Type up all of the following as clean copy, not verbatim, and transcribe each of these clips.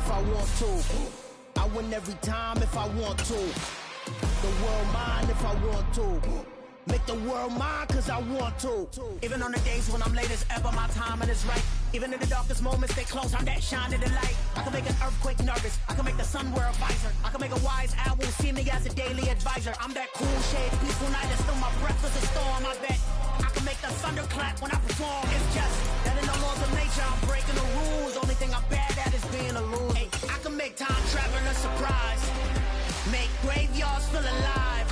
if I want to. I win every time if I want to. The world mine if I want to. Make the world mine cause I want to. Even on the days when I'm late as ever, my timing is right. Even in the darkest moments, stay close, I'm that shining the light. I can make an earthquake nervous, I can make the sun wear a visor. I can make a wise owl see me as a daily advisor. I'm that cool shade, peaceful night, and still my breath is a storm, I bet. I can make the thunder clap when I perform. It's just that in the laws of nature, I'm breaking the rules. Only thing I'm bad at is being a loser. Hey, I can make time traveling a surprise. Make graveyards feel alive.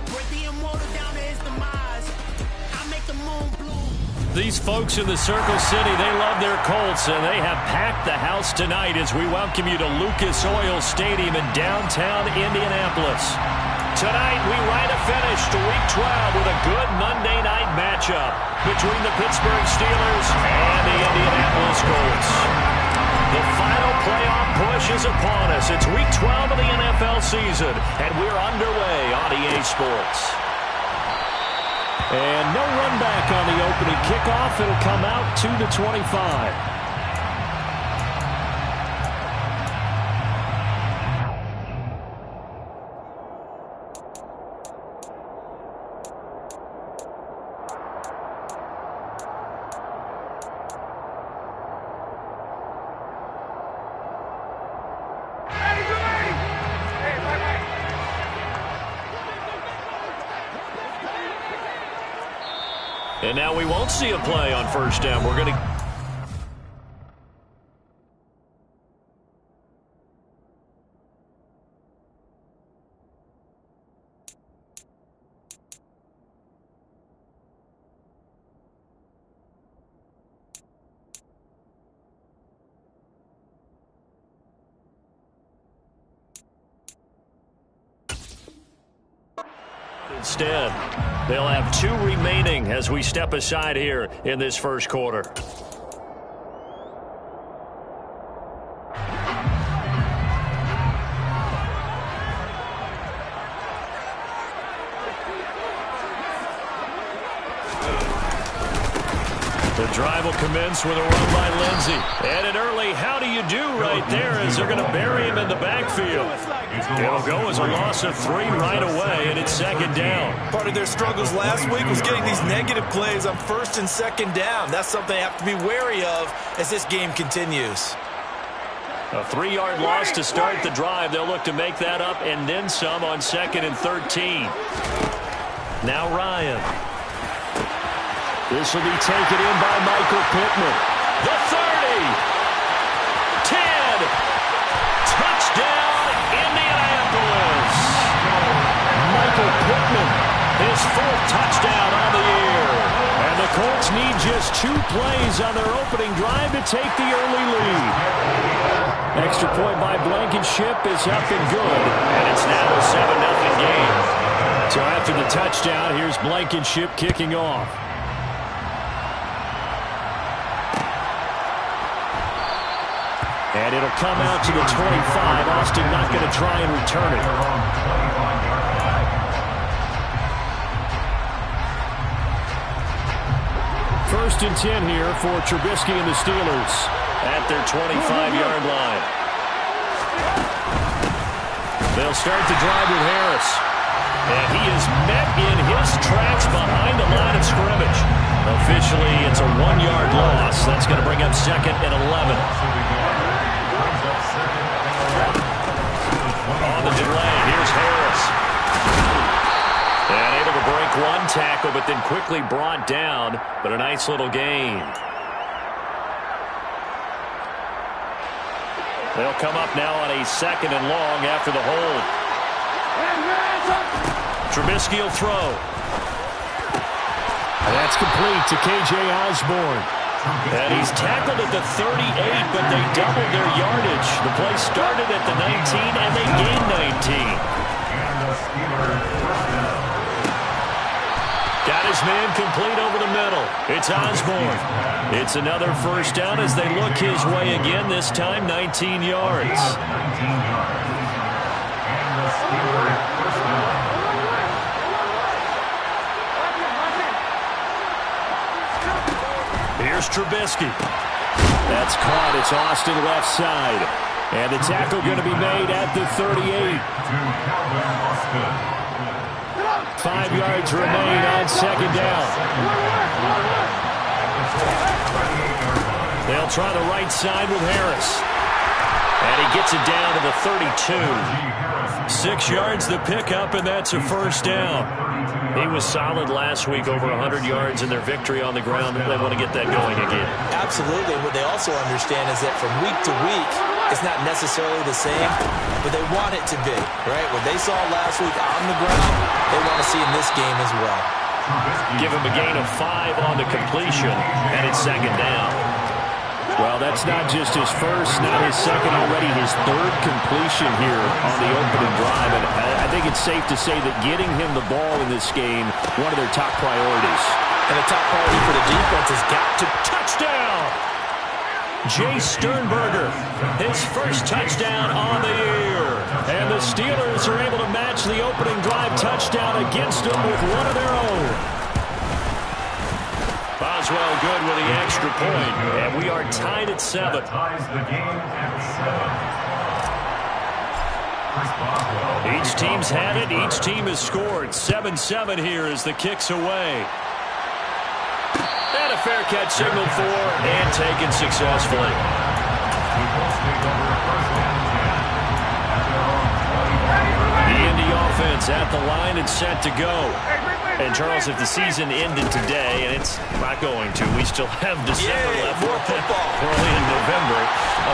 Break the immortal down to his demise. I make the moon bloom. These folks in the Circle City, they love their Colts, and they have packed the house tonight as we welcome you to Lucas Oil Stadium in downtown Indianapolis. Tonight, we write a finish to Week 12 with a good Monday night matchup between the Pittsburgh Steelers and the Indianapolis Colts. The final playoff push is upon us. It's Week 12 of the NFL season, and we're underway on EA Sports. And no run back on the opening kickoff. It'll come out 2-25. And now we won't see a play on first down. We're going to... Instead, they'll have 2 remaining as we step aside here in this first quarter. The drive will commence with a run by Lindsey. And an early how do you do right there as they're going to bury him in the backfield. It'll go as a loss of 3 right away, and it's second down. Part of their struggles last week was getting these negative plays on first and second down. That's something they have to be wary of as this game continues. A 3-yard loss to start the drive. They'll look to make that up and then some on 2nd and 13. Now Ryan. This will be taken in by Michael Pittman. The 30. 10. Touchdown, Indianapolis. Michael Pittman, his 4th touchdown on the year. And the Colts need just 2 plays on their opening drive to take the early lead. Extra point by Blankenship is up and good. And it's now a 7-0 game. So after the touchdown, here's Blankenship kicking off. And it'll come out to the 25. Austin not going to try and return it. First and 10 here for Trubisky and the Steelers at their 25-yard line. They'll start the drive with Harris. And he is met in his tracks behind the line of scrimmage. Officially, it's a 1-yard loss. That's going to bring up 2nd and 11. On the delay, here's Harris. And able to break 1 tackle, but then quickly brought down. But a nice little gain. They'll come up now on a 2nd and long after the hold. Trubisky will throw. And that's complete to K.J. Osborne. And he's tackled at the 38, but they doubled their yardage. The play started at the 19, and they gained 19. Got his man complete over the middle. It's Osborne. It's another first down as they look his way again, this time 19 yards. Here's Trubisky. That's caught. It's Austin left side. And the tackle going to be made at the 38. 5 yards remain on second down. They'll try the right side with Harris. And he gets it down to the 32. 6 yards the pickup, and that's a first down. He was solid last week, over 100 yards in their victory on the ground. They want to get that going again. Absolutely. What they also understand is that from week to week, it's not necessarily the same, but they want it to be, right? What they saw last week on the ground, they want to see in this game as well. Give him a gain of 5 on the completion, and it's second down. Well, that's not just his first, not his second, already his third completion here on the opening drive. And I think it's safe to say that getting him the ball in this game, one of their top priorities. And the top priority for the defense has got to touchdown. Jay Sternberger, his first touchdown on the year. And the Steelers are able to match the opening drive touchdown against them with one of their own. Boswell good with the extra point, and we are tied at 7. Each team's had it. Each team has scored. 7-7 here as the kick's away. And a fair catch signaled for and taken successfully. The Indy offense at the line and set to go. And, Charles, if the season ended today, and it's not going to, we still have December left. More football. Early in November.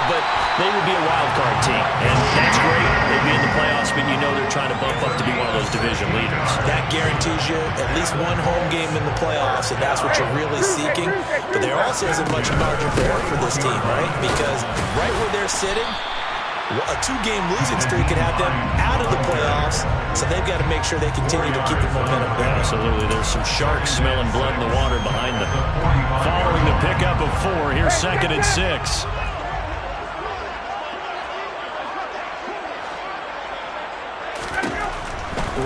But they would be a wild card team. And that's great. They'd be in the playoffs, but you know they're trying to bump up to be one of those division leaders. That guarantees you at least one home game in the playoffs, and that's what you're really seeking. But there also isn't much margin for error for this team, right? Because right where they're sitting, a 2-game losing streak could have them out of the playoffs, so they've got to make sure they continue to keep the momentum going. Absolutely. There's some sharks smelling blood in the water behind them. Following the pickup of 4, here's 2nd and 6.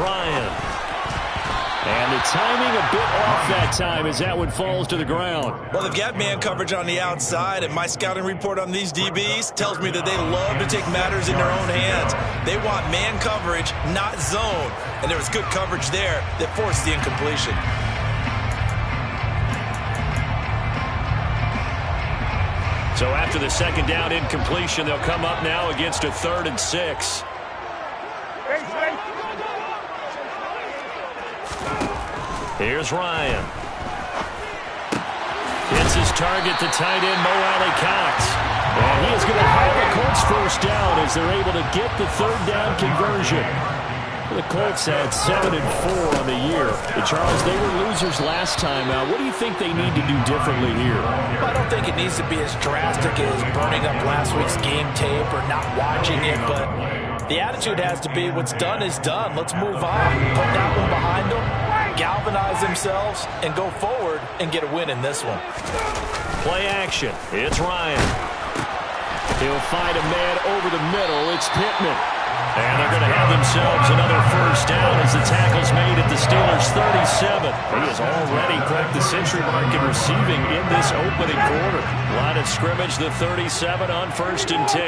Ryan. And the timing a bit off that time as that one falls to the ground. Well, they've got man coverage on the outside, and my scouting report on these DBs tells me that they love to take matters in their own hands. They want man coverage, not zone. And there was good coverage there that forced the incompletion. So after the second down incompletion, they'll come up now against a 3rd and 6. Here's Ryan. Hits his target, the tight end, Mo Alley-Cox. And he is going to have the Colts first down as they're able to get the 3rd down conversion. The Colts had 7-4 on the year. Charles, they were losers last time out. What do you think they need to do differently here? I don't think it needs to be as drastic as burning up last week's game tape or not watching it, but the attitude has to be what's done is done. Let's move on. Put that one behind them, galvanize themselves, and go forward and get a win in this one. Play action. It's Ryan. He'll find a man over the middle. It's Pittman. And they're going to have themselves another first down as the tackle's made at the Steelers' 37. He has already cracked the century mark in receiving in this opening quarter. Line of scrimmage, the 37 on 1st and 10.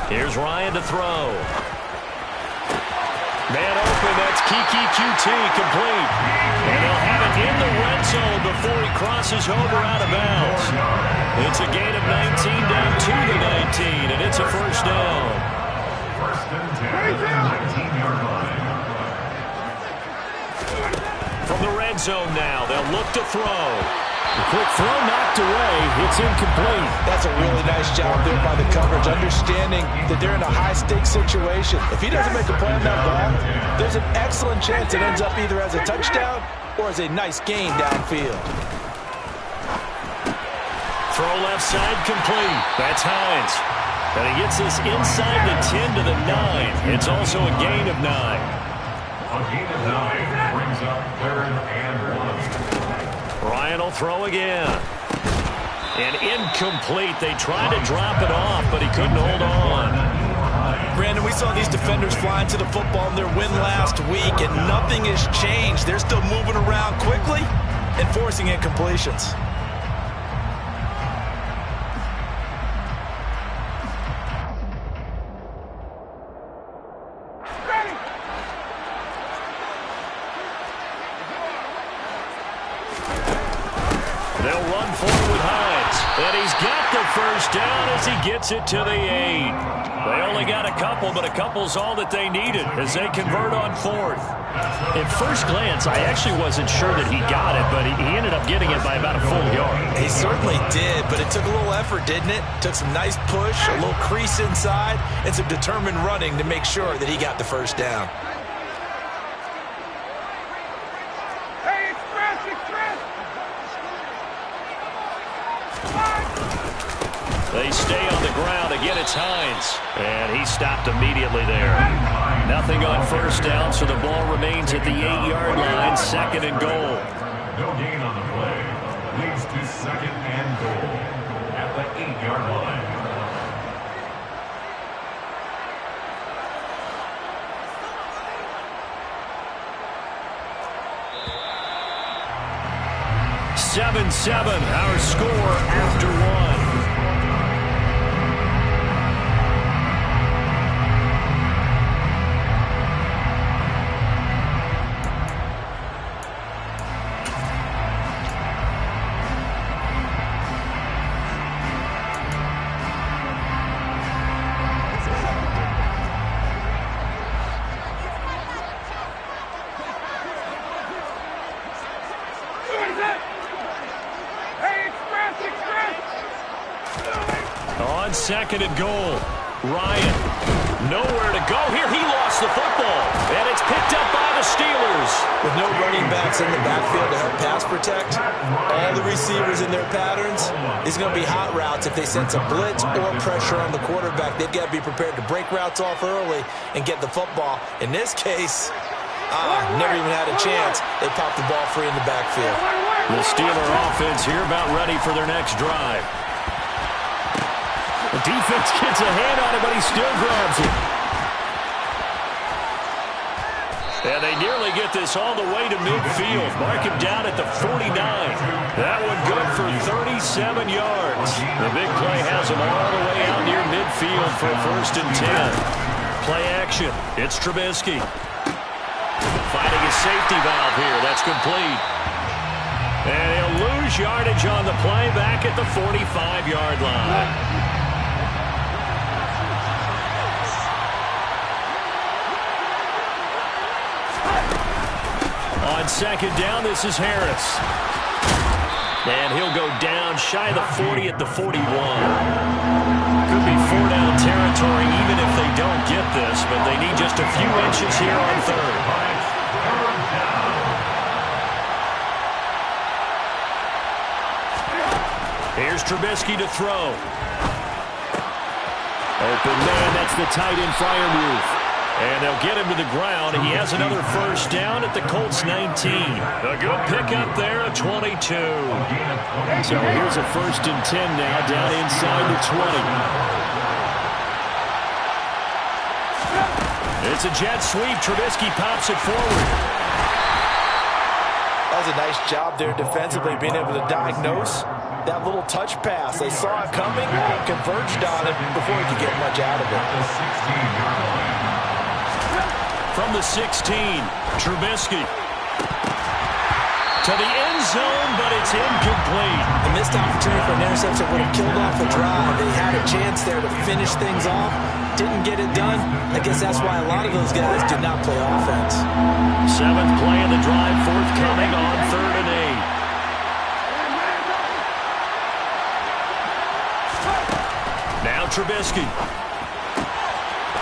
Here's Ryan to throw. Man open, that's Kiki QT, complete. And they'll have it in the red zone before he crosses over out of bounds. It's a gain of 19 down to the 19, and it's a first down. 1st and 10, 19-yard line. From the red zone now, they'll look to throw. The quick throw knocked away. It's incomplete. That's a really nice job there by the coverage, understanding that they're in a high-stakes situation. If he doesn't make a play on that ball, there's an excellent chance it ends up either as a touchdown or as a nice gain downfield. Throw left side complete. That's Hines. And he gets this inside the 10 to the 9. It's also a gain of 9. A gain of 9 brings up 3rd and 1. Ryan will throw again. And incomplete. They tried to drop it off, but he couldn't hold on. Brandon, we saw these defenders flying to the football in their win last week, and nothing has changed. They're still moving around quickly and forcing incompletions. They'll run forward with Hines. And he's got the first down as he gets it to the 8. They only got a couple, but a couple's all that they needed as they convert on 4th. At first glance, I actually wasn't sure that he got it, but he ended up getting it by about a full yard. He certainly did, but it took a little effort, didn't it? Took some nice push, a little crease inside, and some determined running to make sure that he got the first down. They stay on the ground. Again, it's Hines. And he stopped immediately there. Nothing on first down, so the ball remains at the 8-yard line, 2nd and goal. No gain on the play. Leads to 2nd and goal at the 8-yard line. Seven, our score after 1. On 2nd and goal, Ryan, nowhere to go here. He lost the football, and it's picked up by the Steelers. With no running backs in the backfield to help pass protect, all the receivers in their patterns, it's going to be hot routes if they sense a blitz or pressure on the quarterback. They've got to be prepared to break routes off early and get the football. In this case, never even had a chance. They popped the ball free in the backfield. The Steeler offense here about ready for their next drive. The defense gets a hand on it, but he still grabs it. And they nearly get this all the way to midfield. Mark him down at the 49. That one good for 37 yards. The big play has him all the way out near midfield for 1st and 10. Play action. It's Trubisky. Finding a safety valve here. That's complete. And he'll lose yardage on the play back at the 45-yard line. On 2nd down, this is Harris. And he'll go down shy of the 40 at the 41. Could be 4-down territory even if they don't get this, but they need just a few inches here on 3rd. Here's Trubisky to throw. Open man, that's the tight end Freiermuth. And they'll get him to the ground. He has another first down at the Colts 19. A good pickup there at 22. So here's a 1st and 10 now down inside the 20. It's a jet sweep. Trubisky pops it forward. That was a nice job there defensively, being able to diagnose that little touch pass. They saw it coming, converged on it before he could get much out of it. From the 16, Trubisky to the end zone, but it's incomplete. A missed opportunity for an interception would have killed off the drive. They had a chance there to finish things off. Didn't get it done. I guess that's why a lot of those guys did not play offense. 7th play of the drive, forthcoming on 3rd and 8. Now Trubisky.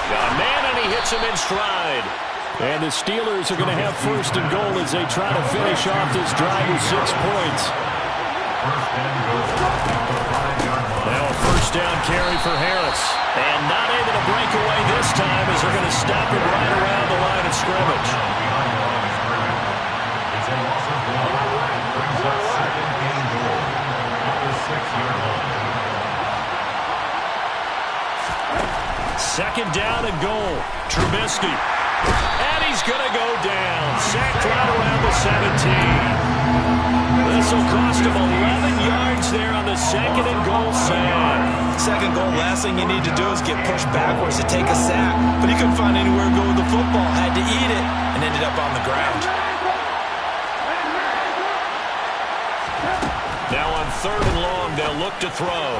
Got a man, and he hits him in stride. And the Steelers are going to have 1st and goal as they try to finish off this drive with 6 points. Now a 1st down carry for Harris. And not able to break away this time as they're going to stop him right around the line of scrimmage. It's a loss of 1. Brings up 2nd and goal at the 6-yard line. 2nd down and goal. Trubisky. And he's going to go down. Sacked right around the 17. This will cost him 11 yards there on the 2nd and goal sack. 2nd goal, last thing you need to do is get pushed backwards to take a sack. But he couldn't find anywhere to go with the football. Had to eat it and ended up on the ground. Now on 3rd and long, they'll look to throw.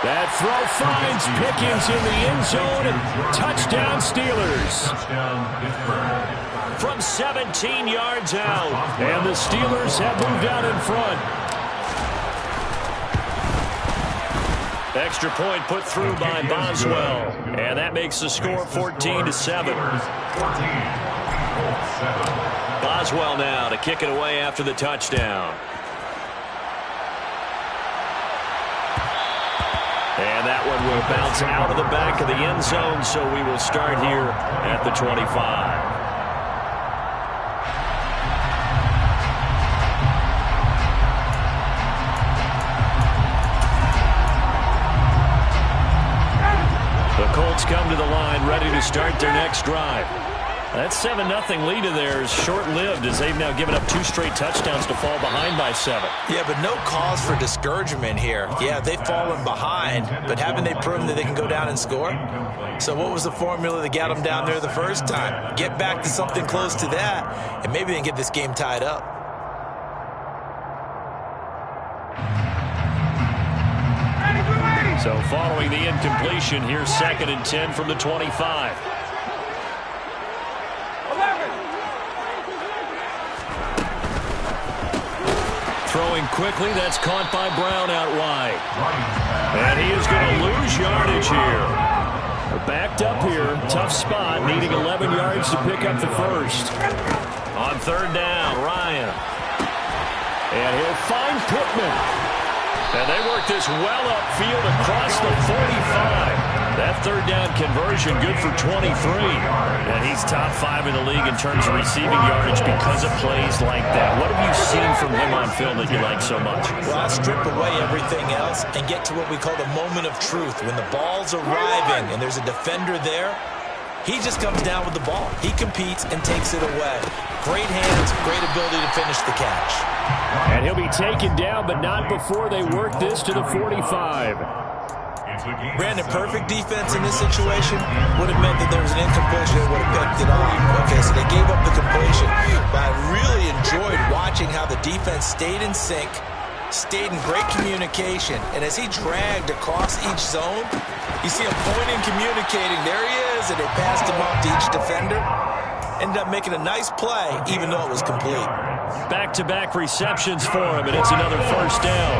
That throw finds Pickens in the end zone, and touchdown Steelers. From 17 yards out, and the Steelers have moved out in front. Extra point put through by Boswell, and that makes the score 14-7. Boswell now to kick it away after the touchdown. And that one will bounce out of the back of the end zone, so we will start here at the 25. The Colts come to the line, ready to start their next drive. That 7-0 lead of theirs short-lived as they've now given up 2 straight touchdowns to fall behind by 7. Yeah, but no cause for discouragement here. Yeah, they've fallen behind, but haven't they proven that they can go down and score? So what was the formula that got them down there the first time? Get back to something close to that, and maybe they can get this game tied up. So following the incompletion, here's 2nd and 10 from the 25. Throwing quickly, that's caught by Brown out wide. And he is going to lose yardage here. They're backed up here, tough spot, needing 11 yards to pick up the first. On 3rd down, Ryan. And he'll find Pittman. And they work this well upfield across the 45. That 3rd down conversion good for 23. And he's top 5 in the league in terms of receiving yardage because of plays like that. What have you seen from him on film that you like so much? Well, I strip away everything else and get to what we call the moment of truth. When the ball's arriving and there's a defender there, he just comes down with the ball. He competes and takes it away. Great hands, great ability to finish the catch. And he'll be taken down, but not before they work this to the 45. Brandon, perfect defense in this situation would have meant that there was an incompletion that would have picked it off. Okay, so they gave up the completion. But I really enjoyed watching how the defense stayed in sync, stayed in great communication, and as he dragged across each zone, you see him pointing, communicating. There he is, and they passed him off to each defender. Ended up making a nice play, even though it was complete. Back-to-back receptions for him, and it's another 1st down.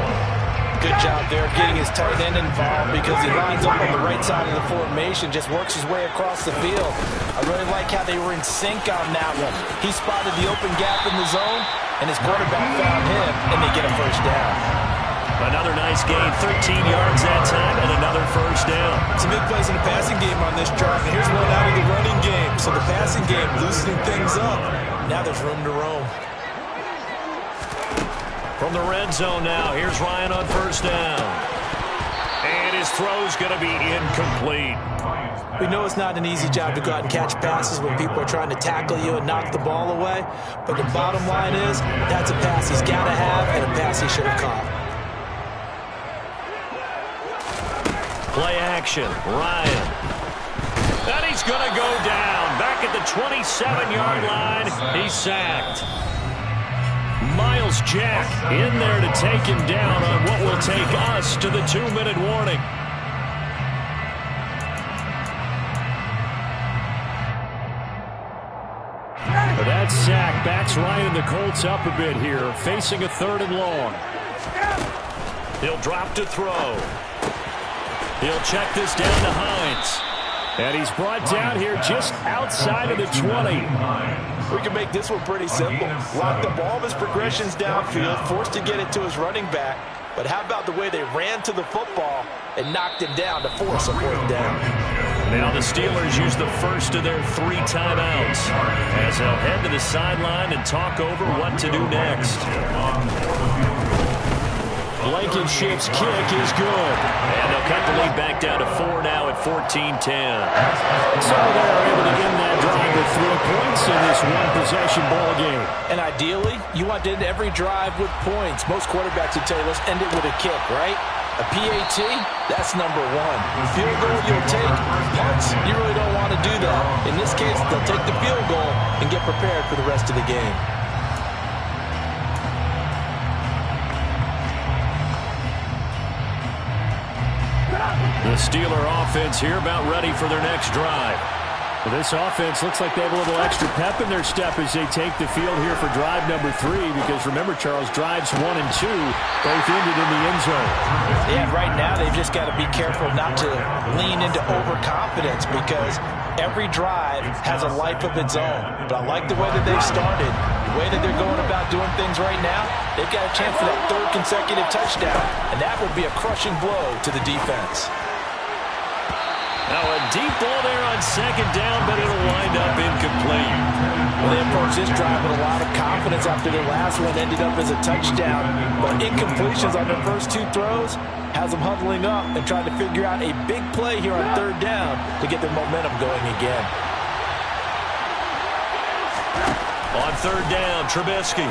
Good job there getting his tight end involved because he lines up on the right side of the formation, just works his way across the field. I really like how they were in sync on that one. He spotted the open gap in the zone, and his quarterback found him, and they get a 1st down. Another nice gain, 13 yards that time, and another 1st down. Some big plays in the passing game on this drive, and here's one out of the running game. So the passing game loosening things up. Now there's room to roam. From the red zone now, here's Ryan on 1st down. And his throw's going to be incomplete. We know it's not an easy job to go out and catch passes when people are trying to tackle you and knock the ball away. But the bottom line is, that's a pass he's got to have and a pass he should have caught. Play action, Ryan. And he's going to go down. Back at the 27-yard line, he's sacked. Miles Jack in there to take him down on what will take us to the 2-minute warning. That sack backs Ryan and the Colts up a bit here, facing a 3rd and long. He'll drop to throw. He'll check this down to Hines. And he's brought down here just outside of the 20. We can make this one pretty simple. Lock up all of his progressions downfield, forced to get it to his running back. But how about the way they ran to the football and knocked him down to force a 4th down? Now the Steelers use the first of their 3 timeouts as they'll head to the sideline and talk over what to do next. Blankenship's kick is good. And they'll cut the lead back down to 4 now at 14-10. So they're able to end that drive with 3 points in this one-possession ball game. And ideally, you want to end every drive with points. Most quarterbacks would tell you, let's end it with a kick, right? A PAT, that's number 1. Field goal you'll take. Punts, you really don't want to do that. In this case, they'll take the field goal and get prepared for the rest of the game. Steeler offense here about ready for their next drive. Well, this offense looks like they have a little extra pep in their step as they take the field here for drive number 3, because remember, Charles, drives 1 and 2 both ended in the end zone. Yeah, right now they've just got to be careful not to lean into overconfidence, because every drive has a life of its own. But I like the way that they've started, the way that they're going about doing things right now. They've got a chance for that 3rd consecutive touchdown, and that would be a crushing blow to the defense. Now a deep ball there on 2nd down, but it'll wind up incomplete. Well, they approached this drive with a lot of confidence after their last one ended up as a touchdown. But incompletions on their first 2 throws has them huddling up and trying to figure out a big play here on 3rd down to get their momentum going again. On 3rd down, Trubisky.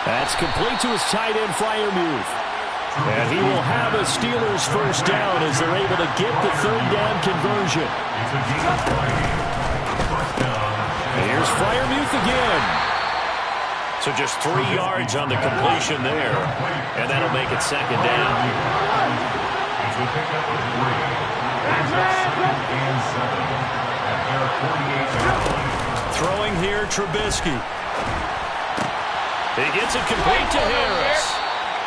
That's complete to his tight end, Freiermuth. And he will have a Steelers 1st down as they're able to get the 3rd down conversion. Here's Freiermuth again. So just 3 yards on the completion there, and that'll make it 2nd down. It's a pickup of 3. It's a 2nd and 7 at their 48-yard line. Throwing here, Trubisky. He gets it complete to Harris.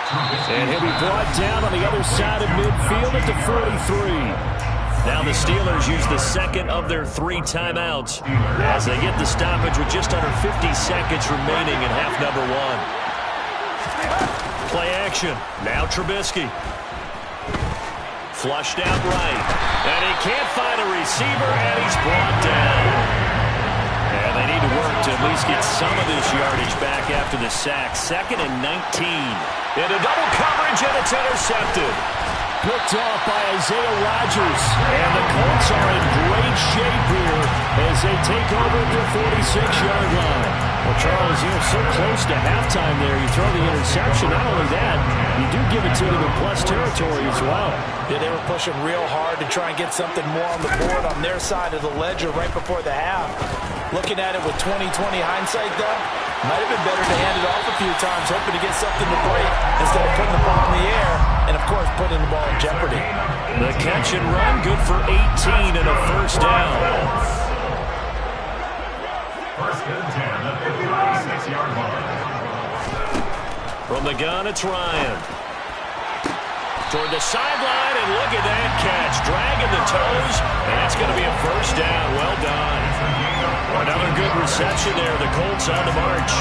And he'll be brought down on the other side of midfield at the 43. Now the Steelers use the 2nd of their 3 timeouts as they get the stoppage with just under 50 seconds remaining in half number 1. Play action. Now Trubisky. Flushed out right. And he can't find a receiver, and he's brought down. And they need to work to at least get some of this yardage back after the sack. 2nd and 19. Into double coverage, and it's intercepted. Picked off by Isaiah Rodgers. And the Colts are in great shape here as they take over at their 46-yard line. Well, Charles, so close to halftime there. You throw the interception. Not only that, you do give it to them in plus territory as well. Yeah, they were pushing real hard to try and get something more on the board on their side of the ledger right before the half. Looking at it with 20/20 hindsight, though, might have been better to hand it off a few times, hoping to get something to break instead of putting the ball in the air and, of course, putting the ball in jeopardy. The catch and run, good for 18 and a 1st down. 1st and 10 at the 36-yard line. From the gun, it's Ryan. Toward the sideline, and look at that catch. Dragging the toes, and that's going to be a 1st down. Well done. Another good reception there. The Colts on the march.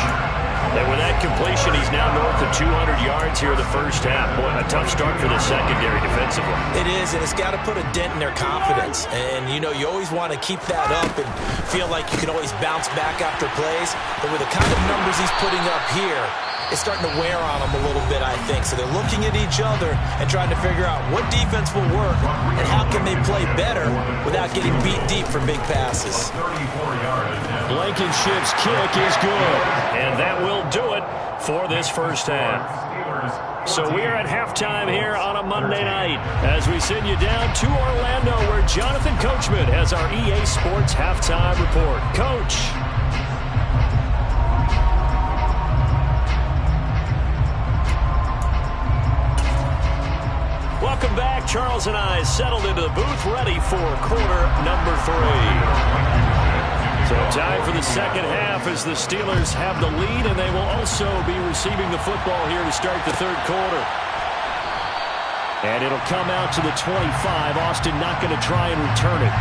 And with that completion, he's now north of 200 yards here in the 1st half. Boy, a tough start for the secondary defensively. It is, and it's got to put a dent in their confidence. And, you always want to keep that up and feel like you can always bounce back after plays. But with the kind of numbers he's putting up here, it's starting to wear on them a little bit, I think. So they're looking at each other and trying to figure out what defense will work and how can they play better without getting beat deep for big passes. Blankenship's kick is good, and that will do it for this 1st half. So we are at halftime here on a Monday night as we send you down to Orlando, where Jonathan Coachman has our EA Sports halftime report. Coach. Welcome back. Charles and I settled into the booth, ready for quarter number 3. So time for the 2nd half as the Steelers have the lead, and they will also be receiving the football here to start the 3rd quarter. And it'll come out to the 25. Austin not going to try and return it.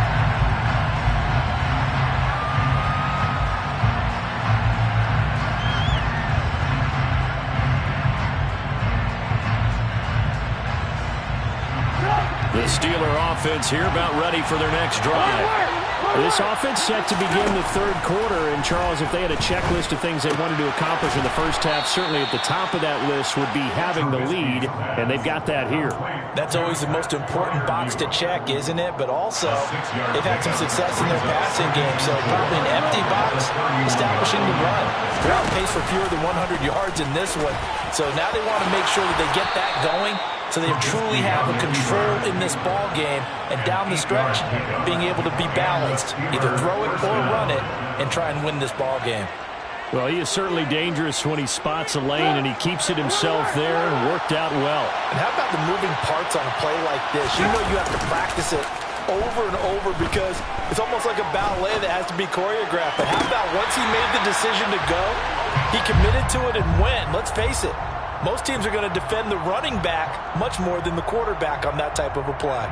The Steeler offense here about ready for their next drive. This offense set to begin the 3rd quarter, and Charles, if they had a checklist of things they wanted to accomplish in the 1st half, certainly at the top of that list would be having the lead, and they've got that here. That's always the most important box to check, isn't it? But also, they've had some success in their passing game, so probably an empty box, establishing the run. They're on pace for fewer than 100 yards in this one, so now they want to make sure that they get that going, so they truly have a control in this ball game, and down the stretch, being able to be balanced, either throw it or run it, and try and win this ball game. Well, he is certainly dangerous when he spots a lane, and he keeps it himself there and worked out well. And how about the moving parts on a play like this? You know you have to practice it over and over because it's almost like a ballet that has to be choreographed. But how about once he made the decision to go, he committed to it and went. Let's face it, most teams are going to defend the running back much more than the quarterback on that type of a play.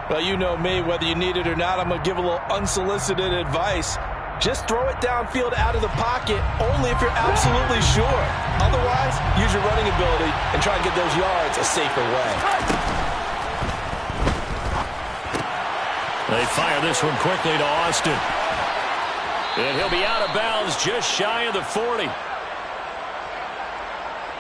Well, you know me, whether you need it or not, I'm going to give a little unsolicited advice. Just throw it downfield out of the pocket only if you're absolutely sure. Otherwise, use your running ability and try and get those yards a safer way. They fire this one quickly to Austin. And he'll be out of bounds just shy of the 40.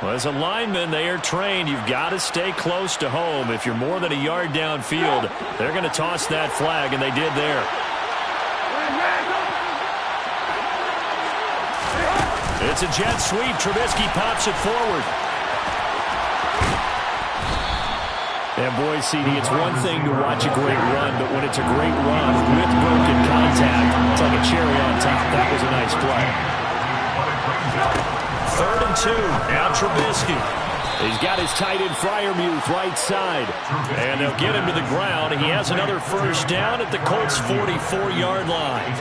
Well, as a lineman, they are trained. You've got to stay close to home. If you're more than a yard downfield, they're going to toss that flag, and they did there. It's a jet sweep. Trubisky pops it forward. And boy, CD, it's one thing to watch a great run, but when it's a great run with broken contact, it's like a cherry on top. That was a nice play. 3rd and 2. Now Trubisky. He's got his tight end Freiermuth right side. And they'll get him to the ground. He has another first down at the Colts' 44-yard line.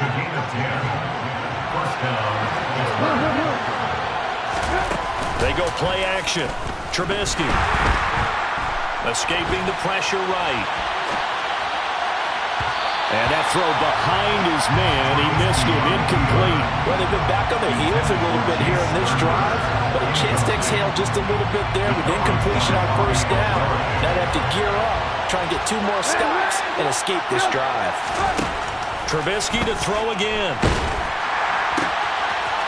They go play action. Trubisky escaping the pressure right. And that throw behind his man, he missed him, incomplete. Well, they've been back on their heels a little bit here in this drive, but a chance to exhale just a little bit there with incompletion on first down. Now they have to gear up, try and get 2 more stops, and escape this drive. Trubisky to throw again.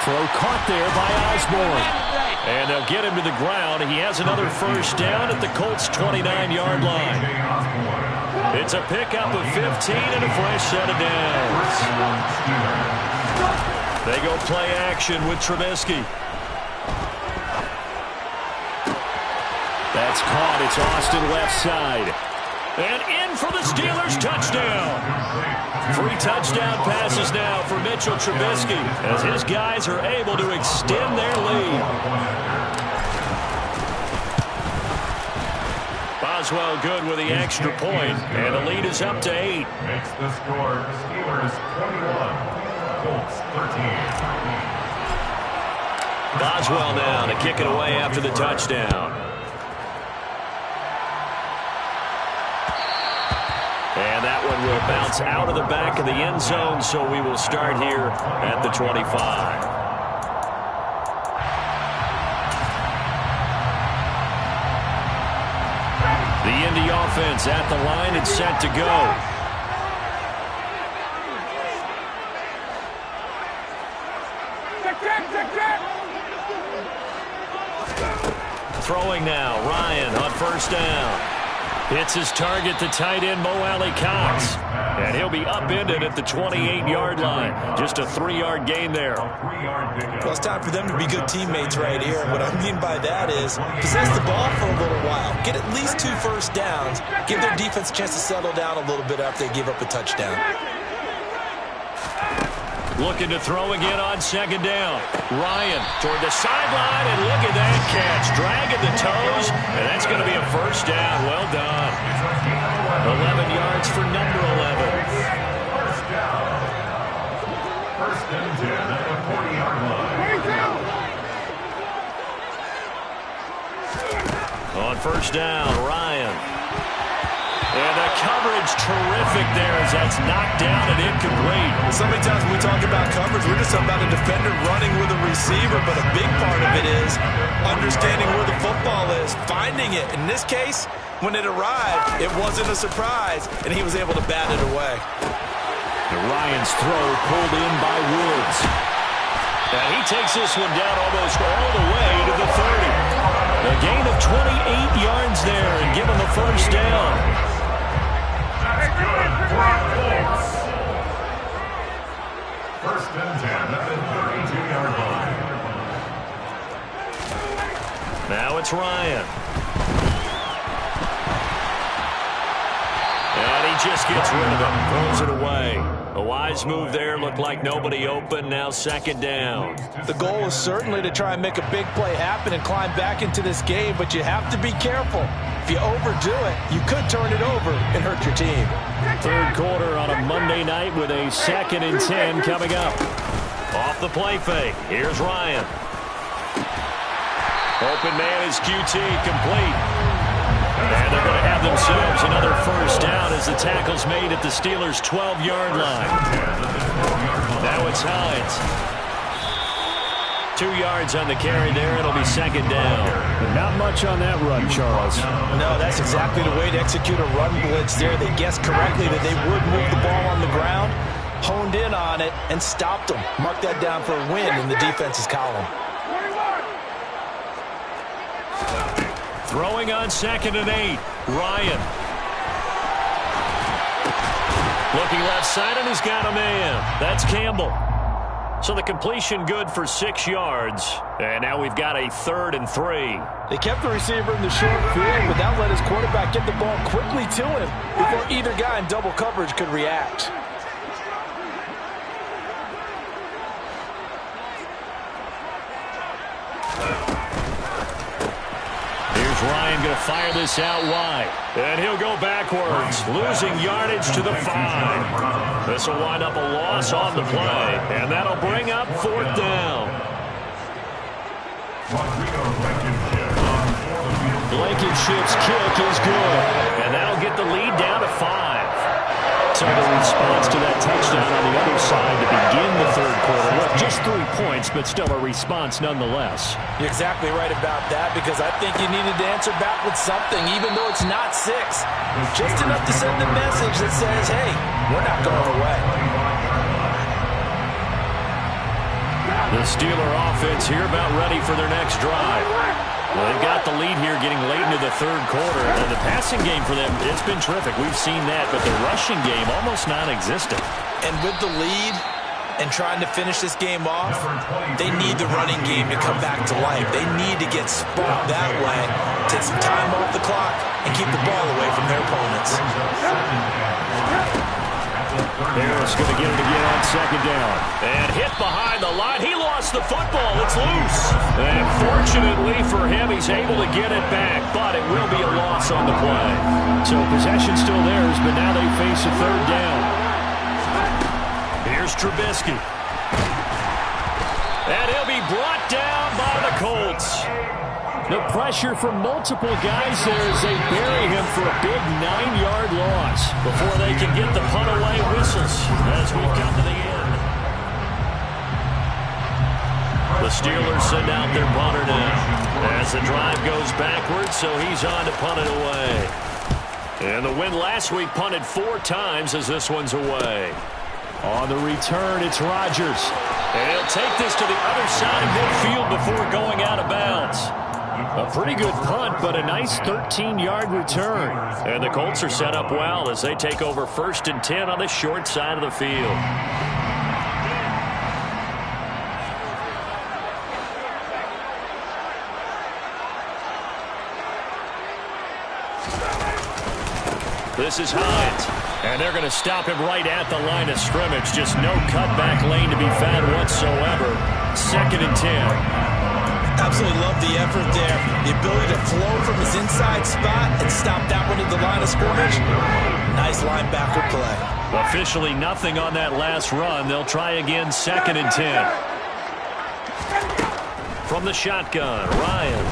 Throw caught there by Osborne. And they'll get him to the ground. He has another first down at the Colts' 29-yard line. It's a pickup of 15 and a fresh set of downs. They go play action with Trubisky. That's caught. It's Austin left side. And in for the Steelers, touchdown. 3 touchdown passes now for Mitchell Trubisky as his guys are able to extend their lead. Boswell good with the extra point, and the lead is up to 8. Makes the score Steelers 21, Colts 13. Boswell now to kick it away after the touchdown. And that one will bounce out of the back of the end zone, so we will start here at the 25. The Indy offense at the line and set to go. Throwing now, Ryan on first down. Hits his target, the tight end, Mo Alley Cox. And he'll be upended at the 28-yard line. Just a 3-yard gain there. Well, it's time for them to be good teammates right here. And what I mean by that is possess the ball for a little while. Get at least 2 first downs. Give their defense a chance to settle down a little bit after they give up a touchdown. Looking to throw again on second down. Ryan toward the sideline, and look at that catch. Dragging the toes, and that's going to be a first down. Well done. 11 yards for number 11. First down. 1st and 10 at the 40-yard line. On first down, Ryan. And the coverage terrific there as that's knocked down and incomplete. So many times when we talk about coverage, we're just talking about a defender running with a receiver, but a big part of it is understanding where the football is, finding it. In this case, when it arrived, it wasn't a surprise, and he was able to bat it away. And Ryan's throw pulled in by Woods. And he takes this one down almost all the way to the 30. A gain of 28 yards there and give him the first down. That's good for our Colts. 1st and 10 at the 32-yard line. Now it's Ryan. And And he just gets rid of it, throws it away. A wise move there. Looked like nobody open. Now second down. The goal is certainly to try and make a big play happen and climb back into this game, but you have to be careful. If you overdo it, you could turn it over and hurt your team. Third quarter on a Monday night with a 2nd and 10 coming up. Off the play fake. Here's Ryan. Open man is QT, complete. And they're going to have themselves another first down as the tackle's made at the Steelers' 12-yard line. Now it's Hines. 2 yards on the carry there. It'll be second down. Not much on that run, Charles. No, that's exactly the way to execute a run blitz there. They guessed correctly that they would move the ball on the ground, honed in on it, and stopped them. Mark that down for a win in the defense's column. Throwing on 2nd and 8. Ryan. Looking left side, and he's got a man. That's Campbell. So the completion good for 6 yards. And now we've got a 3rd and 3. They kept the receiver in the short field, but that let his quarterback get the ball quickly to him before either guy in double coverage could react. Ryan going to fire this out wide. And he'll go backwards, losing yardage to the 5. This will wind up a loss on the play. And that'll bring up 4th down. Blankenship's kick is good. And that'll get the lead down to 5. So the response to that touchdown on the other side to begin the third quarter. Look, just 3 points, but still a response nonetheless. You're exactly right about that, because I think you needed to answer back with something, even though it's not 6. Just enough to send a message that says, hey, we're not going away. The Steeler offense here about ready for their next drive. Well, they've got the lead here getting late into the third quarter. And the passing game for them, it's been terrific. We've seen that, but the rushing game almost non-existent. And with the lead and trying to finish this game off, they need the running game to come back to life. They need to get spot that way, take some time off the clock, and keep the ball away from their opponents. Harris going to get it again on second down. And hit behind the line. He lost the football. It's loose. And fortunately for him, he's able to get it back, but it will be a loss on the play. So possession still theirs, but now they face a 3rd down. Here's Trubisky. And he'll be brought down by the Colts. The pressure from multiple guys there as they bury him for a big 9-yard loss before they can get the punt away whistles as we come to the end. The Steelers send out their punter now as the drive goes backwards, so he's on to punt it away. And the win last week punted 4 times as this one's away. On the return, it's Rodgers. And he'll take this to the other side of midfield before going out of bounds. A pretty good punt, but a nice 13-yard return. And the Colts are set up well as they take over 1st and 10 on the short side of the field. This is Hines. And they're going to stop him right at the line of scrimmage. Just no cutback lane to be found whatsoever. 2nd and 10. Absolutely love the effort there. The ability to flow from his inside spot and stop that one at the line of scrimmage. Nice linebacker play. Officially nothing on that last run. They'll try again 2nd and 10. From the shotgun, Ryan.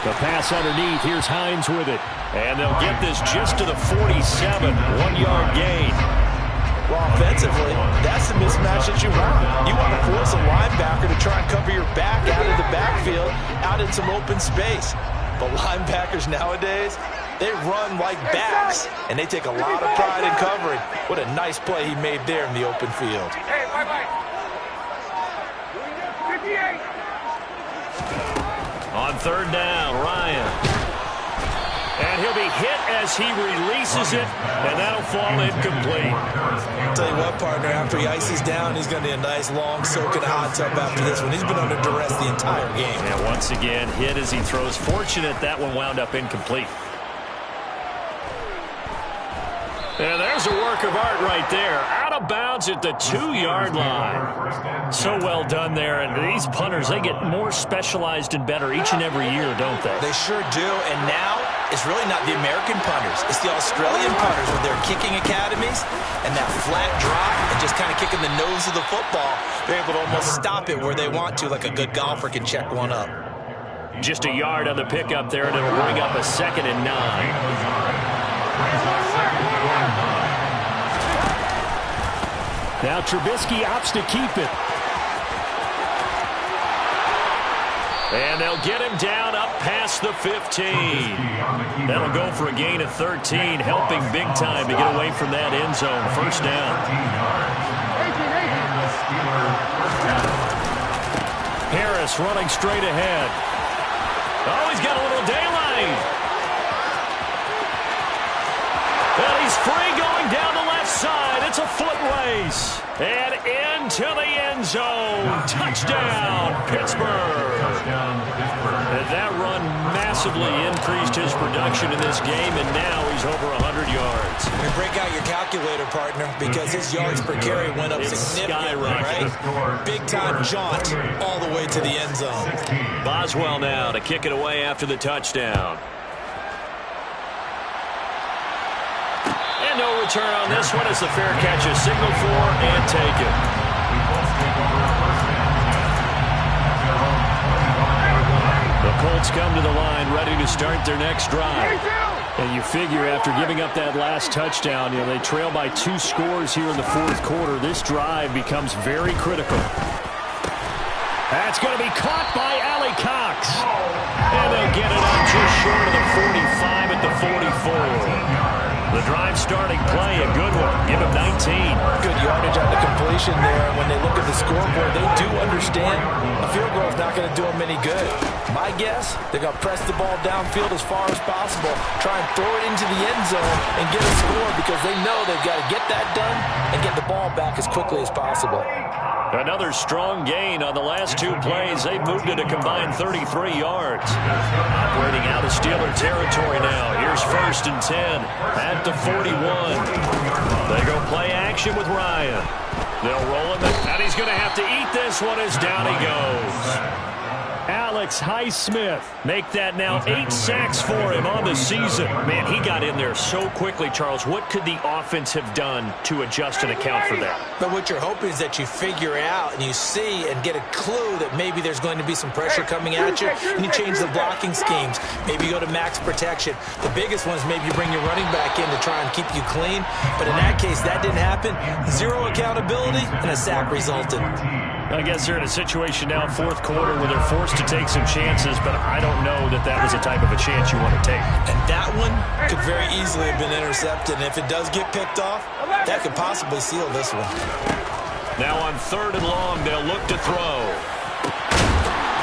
The pass underneath. Here's Hines with it. And they'll get this just to the 47. 1-yard gain. Well, offensively, that's the mismatch that you want. You want to force a linebacker to try and cover your back out of the backfield, out in some open space. But linebackers nowadays, they run like backs, and they take a lot of pride in covering. What a nice play he made there in the open field. Hey, bye-bye. 58. On 3rd down, Ryan. And he'll be hit as he releases it, and that'll fall incomplete. Tell you what, partner, after he ices down, he's going to be a nice, long soak in a hot tub after this one. He's been under duress the entire game. And once again, hit as he throws. Fortunate that one wound up incomplete. And there's a work of art right there. Out of bounds at the 2-yard line. So well done there. And these punters, they get more specialized and better each and every year, don't they? They sure do. And now it's really not the American punters. It's the Australian punters with their kicking academies and that flat drop and just kind of kicking the nose of the football. They're able to almost stop it where they want to, like a good golfer can check one up. Just a yard on the pickup there, and it'll bring up a 2nd and 9. Now Trubisky opts to keep it. And they'll get him down up past the 15. That'll go for a gain of 13, helping big time to get away from that end zone. First down. Harris running straight ahead. Oh, he's got a little daylight. And he's free going down the left side. It's a foot race. And into the end zone. Touchdown, Pittsburgh. And that run massively increased his production in this game, and now he's over 100 yards. And break out your calculator, partner, because his yards per carry went up significantly, right? Big-time jaunt all the way to the end zone. Boswell now to kick it away after the touchdown. And no return on this one as the fair catch is signaled for and taken. The Colts come to the line ready to start their next drive. And you figure after giving up that last touchdown, they trail by 2 scores here in the 4th quarter. This drive becomes very critical. That's going to be caught by Allie Cox. And they'll get it up just short of the 45 at the 44. The drive starting play, a good one. Give him 19. Good yardage on the completion there. When they look at the scoreboard, they do understand a field goal is not going to do them any good. My guess, they're going to press the ball downfield as far as possible, try and throw it into the end zone and get a score because they know they've got to get that done and get the ball back as quickly as possible. Another strong gain on the last 2 plays. They've moved it a combined 33 yards. Operating out of Steeler territory now. Here's 1st and 10 at the 41. They go play action with Ryan. They'll roll him, and he's going to have to eat this one as down he goes. Alex Highsmith. Make that now 8 sacks for him on the season. Man, he got in there so quickly, Charles. What could the offense have done to adjust and account for that? But what you're hoping is that you figure out and you see and get a clue that maybe there's going to be some pressure coming at you, and you change the blocking schemes. Maybe you go to max protection. The biggest one is maybe you bring your running back in to try and keep you clean. But in that case, that didn't happen. 0 accountability, and a sack resulted. I guess they're in a situation now, 4th quarter, where they're forced to take some chances, but I don't know that that was the type of a chance you want to take. And that one could very easily have been intercepted. And if it does get picked off, that could possibly seal this one. Now on 3rd and long, they'll look to throw.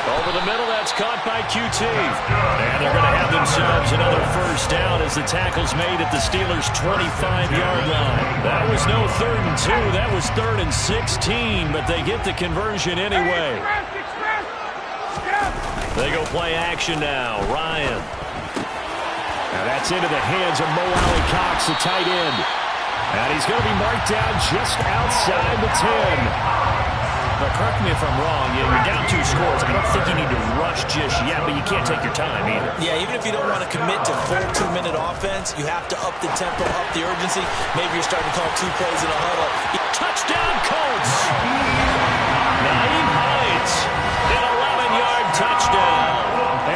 Over the middle, that's caught by QT. And they're going to have themselves another first down as the tackle's made at the Steelers' 25-yard line. That was no 3rd and 2. That was 3rd and 16, but they get the conversion anyway. They go play action now. Ryan. Now that's into the hands of Mo Alley Cox, the tight end. And he's going to be marked down just outside the 10. But correct me if I'm wrong, you're down 2 scores. I don't think you need to rush just yet, but you can't take your time either. Yeah, even if you don't want to commit to full 2-minute offense, you have to up the tempo, up the urgency. Maybe you're starting to call 2 plays in a huddle. Touchdown, Colts! Naeem Hines, an 11-yard touchdown.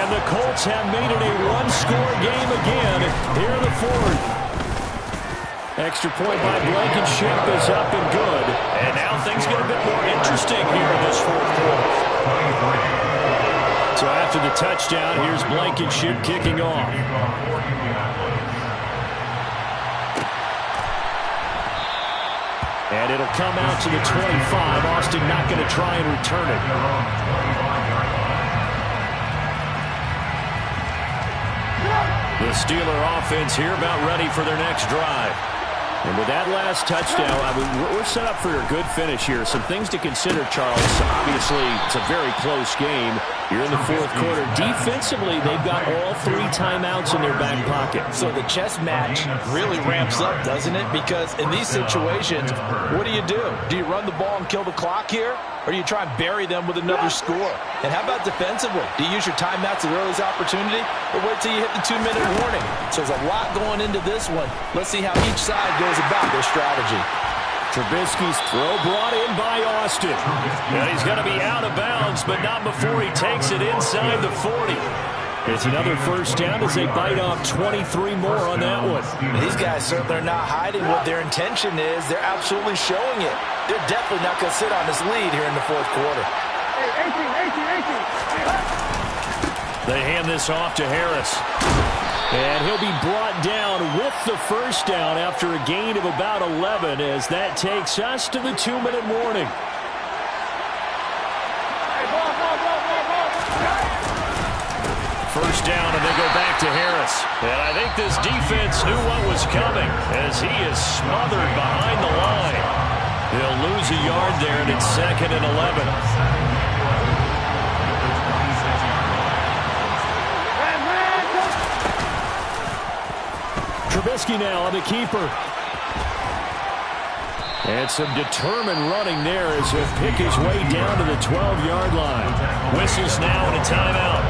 And the Colts have made it a 1-score game again here in the 4th. Extra point by Blankenship is up and good. And now things get a bit more interesting here in this 4th quarter. So after the touchdown, here's Blankenship kicking off. And it'll come out to the 25. Austin not going to try and return it. The Steeler offense here about ready for their next drive. And with that last touchdown, I mean, we're set up for a good finish here. Some things to consider, Charles. Obviously, it's a very close game. Here in the fourth quarter, defensively, they've got all 3 timeouts in their back pocket. So the chess match really ramps up, doesn't it? Because in these situations, what do? Do you run the ball and kill the clock here? Or do you try and bury them with another score? And how about defensively? Do you use your timeouts at the earliest opportunity? Or wait till you hit the 2-minute warning? So there's a lot going into this one. Let's see how each side goes about their strategy. Trubisky's throw brought in by Austin. And he's going to be out of bounds, but not before he takes it inside the 40. It's another first down as they bite off 23 more on that one. These guys certainly are not hiding what their intention is. They're absolutely showing it. They're definitely not going to sit on this lead here in the fourth quarter. They hand this off to Harris. And he'll be brought down with the first down after a gain of about 11 as that takes us to the 2-minute warning. First down, and they go back to Harris. And I think this defense knew what was coming as he is smothered behind the line. He'll lose a yard there, and it's 2nd and 11. Trubisky now on the keeper. And some determined running there as he'll pick his way down to the 12-yard line. Whistles now and a timeout.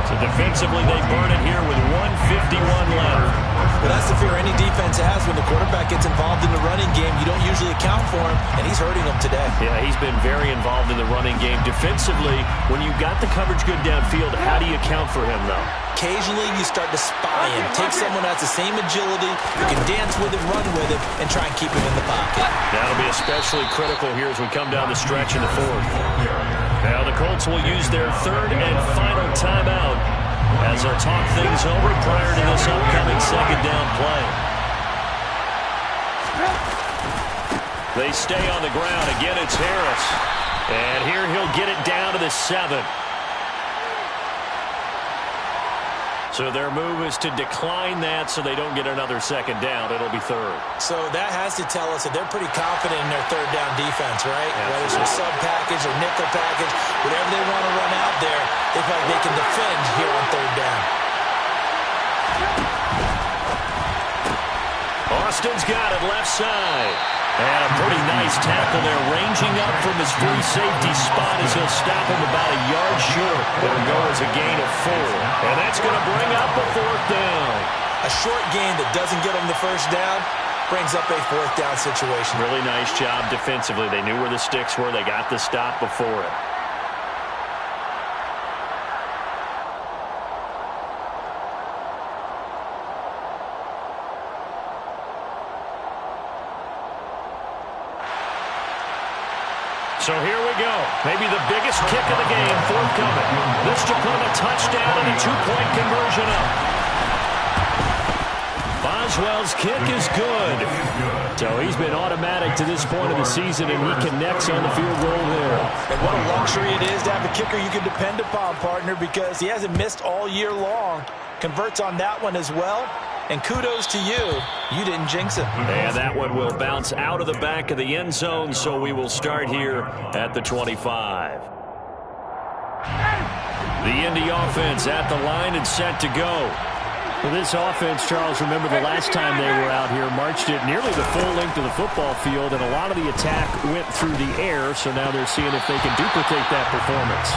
So defensively, they burn it here with 1:51 left. But that's the fear any defense has when the quarterback gets involved in the running game. You don't usually account for him, and he's hurting them today. Yeah, he's been very involved in the running game. Defensively, when you got the coverage good downfield, how do you account for him, though? Occasionally, you start to spy him. Take someone that has the same agility, who can dance with him, run with him, and try and keep him in the pocket. That'll be especially critical here as we come down the stretch in the fourth. Now the Colts will use their 3rd and final timeout as they'll talk things over prior to this upcoming 2nd down play. They stay on the ground. Again, it's Harris. And here he'll get it down to the 7. So their move is to decline that so they don't get another 2nd down. It'll be 3rd. So that has to tell us that they're pretty confident in their 3rd down defense, right? Absolutely. Whether it's a sub package or nickel package, whatever they want to run out there, they feel like they can defend here on 3rd down. Austin's got it left side. And a pretty nice tackle there, ranging up from his free safety spot as he'll stop him about a yard short. It'll go as a gain of 4. And that's going to bring up a 4th down. A short gain that doesn't get them the first down brings up a 4th down situation. Really nice job defensively. They knew where the sticks were. They got the stop before it. So here we go. Maybe the biggest kick of the game forthcoming. This to put a touchdown and a 2-point conversion up. Boswell's kick is good. So he's been automatic to this point of the season, and he connects on the field goal there. And what a luxury it is to have a kicker you can depend upon, partner, because he hasn't missed all year long. Converts on that one as well. And kudos to you. You didn't jinx it. And that one will bounce out of the back of the end zone, so we will start here at the 25. The Indy offense at the line and set to go. Well, this offense, Charles, remember the last time they were out here, marched it nearly the full length of the football field, and a lot of the attack went through the air, so now they're seeing if they can duplicate that performance.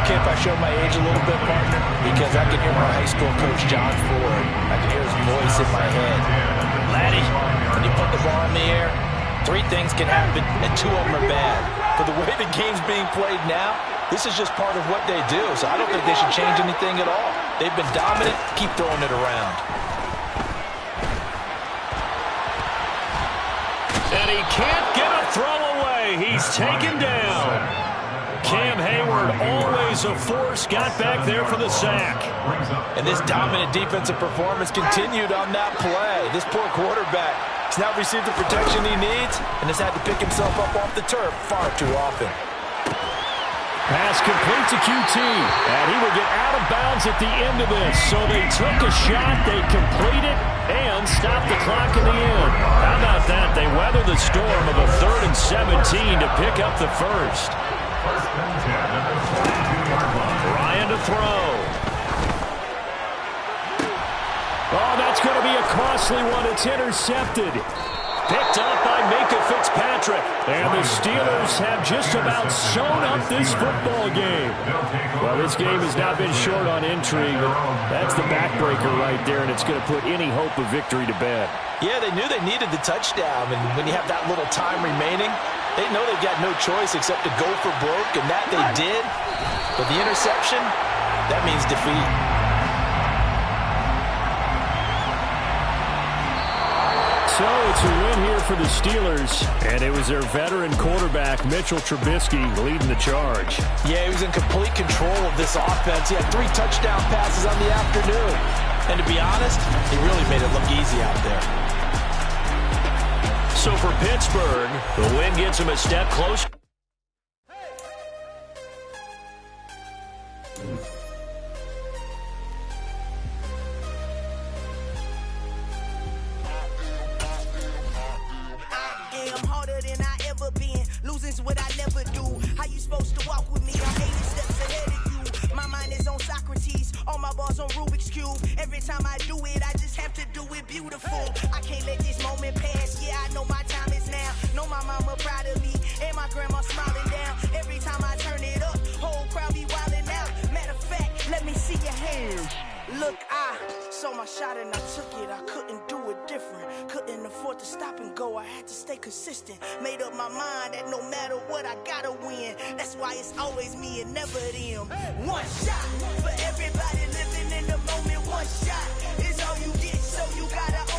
Okay, if I show my age a little bit, partner, because I can hear my high school coach, John Ford. I can hear his voice in my head. Laddie, when you put the ball in the air, 3 things can happen, and 2 of them are bad. For the way the game's being played now, this is just part of what they do, so I don't think they should change anything at all. They've been dominant. Keep throwing it around. And he can't get a throw away. He's taken down. Cam Hayward, always a force, got back there for the sack. And this dominant defensive performance continued on that play. This poor quarterback has now received the protection he needs and has had to pick himself up off the turf far too often. Pass complete to QT, and he will get out of bounds at the end of this. So they took a shot, they complete it, and stop the clock in the end. How about that? They weather the storm of a 3rd and 17 to pick up the first. throw. Oh, that's going to be a costly one. It's intercepted. Picked up by Minka Fitzpatrick. And the Steelers have just about sewn up this football game. Well, this game has not been short on intrigue. That's the backbreaker right there, and it's going to put any hope of victory to bed. Yeah, they knew they needed the touchdown, and when you have that little time remaining, they know they've got no choice except to go for broke, and that they did. But the interception, that means defeat. So it's a win here for the Steelers, and it was their veteran quarterback, Mitchell Trubisky, leading the charge. Yeah, he was in complete control of this offense. He had 3 touchdown passes on the afternoon. And to be honest, he really made it look easy out there. So for Pittsburgh, the win gets him a step closer. Losing's what I never do. How you supposed to walk with me? I'm 80 steps ahead of you. My mind is on Socrates. All my balls on Rubik's Cube. Every time I do it, I just have to do it beautiful. I can't let this moment pass. Yeah, I know my time is now. Know my mama proud of me. And my grandma smiling down. Every time I turn it up, whole crowd be wilding out. Matter of fact, let me see your hands. Look, I saw my shot and I took it. I couldn't do it different. Couldn't afford to stop and go. I had to stay consistent. Made up my mind that no matter what, I gotta win. That's why it's always me and never them. One shot for everybody living in the moment. One shot is all you get, so you gotta